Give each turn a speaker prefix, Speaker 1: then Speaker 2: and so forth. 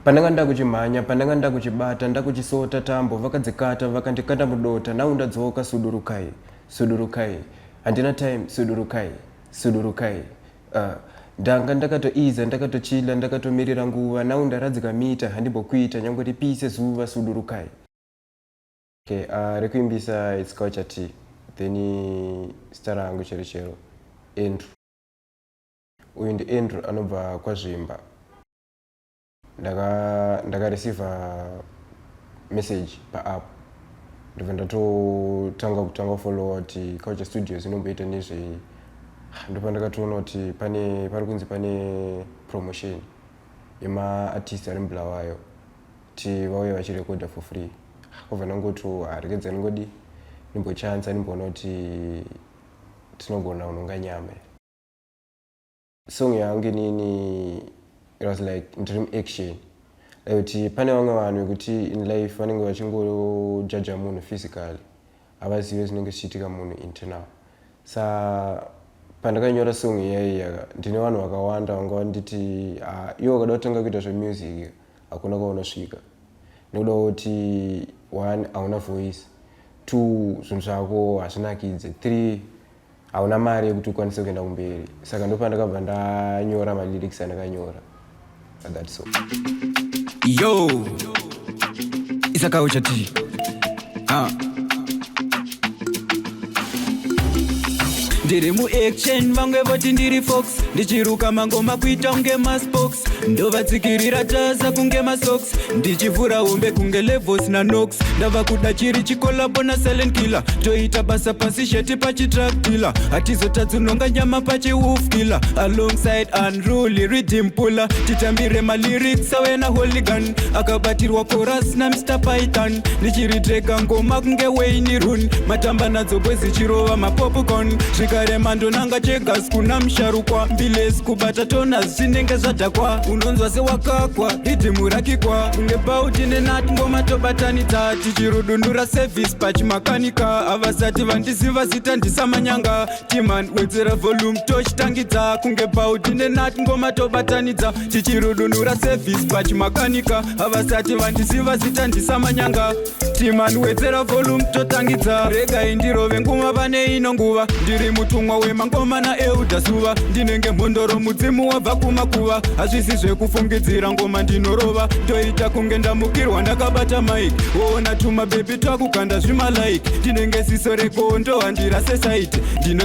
Speaker 1: Pananga ndakuchimanya, pananga ndakuchibata, ndakuchisota tambo, vakadzikata, vakandikata mudota, naundadzoka sudurukai, sudurukai. Handina time, sudurukai, sudurukai. Ndanga ndakatoiza, ndakatochila, ndakatomirira nguva, naundaradzika mita, handimbokuita, nyangoti pise zuva sudurukai. Okay, rekuimbisa It's Culture T. Then star rangu cherichero, Andrew. Uyu ndi Andrew anobva kwaZvimba. Ndaka receive message pa app. Ndibva ndatotanga follow kuti Culture Studios inomboita nezve. Ndipo ndakatoona kuti pari kunzi pane promotion yema artist ari Bulawayo kuti vauye vachirekoda for free. Kubva nangoto rekedza ngodi nimbochanza nimboona kuti tinogona unonga nyama. Song yangu nini, it was like dream action. Kuti pane vamwe vanhu kuti in life vanenge vachingojaja munhu physically, avazivi zvinenge zvichiitika munhu internal. Sa pandakanyora song iyayi ndine vanhu vakawanda vanga vanditi iwo wakada kutanga kuita zvemusic hakuna kwaunosvika. Nekuda kuti 1 hauna voice, 2 zvinhu zvako hazvinakidze, 3 hauna mari yekuti ukwanise kuenda kumberi. Saka ndipo pandakabva ndanyora malyrics andakanyora. That's all.
Speaker 2: Yo, It's Culture T. Ndiri mu-action vamwe voti ndiri fox, ndichiruka mangoma kuita unge maspox, ndovatsikirira tasa kunge masocks, ndichivhura hombe kunge levels nanox, ndava kuda chiri chikolabo nasilent killer, toita basa pasi sheti pachitrack killer, hatizotadzinonga nyama pachiwolf killer, alongside unruly rhythm puller, titambire malyrics awena hooligan, akabatirwa chorus na Mr. Python, ndichiridreka ngoma kunge Wayne Rooney, matamba nadzo bwezi chirova mapopcorn, zvekare mando nanga chegas kuna musharukwa, mbiles kubata tonas zvinenge zvadhakwa, unonzwa sewakakwa ridhimu rakikwa, kunge bauti nenati ngoma tobatanidza, tichirudundura service pachimakanika, havasati vandiziva zita ndisamanyanga, timan wedzera volume tochitangidza, kunge bauti nenati ngoma tobatanidza, tichirudundura service pachimakanika, havasati vandiziva zita ndisamanyanga, timan wedzera volume totangidza, regai ndirove nguma vane ino nguva, ndiri mutumwa wemangoma naEuda Suva, ndinenge mhondoro mudzimu wabva kumakuva, hazvisi zvekufungidzira ngoma ndinorova, ndoita kunge ndamukirwa ndakabata mic, woona tuma baby twakukanda zvimalaiki, ndinenge ziso rekondo handira sesaiti, ndino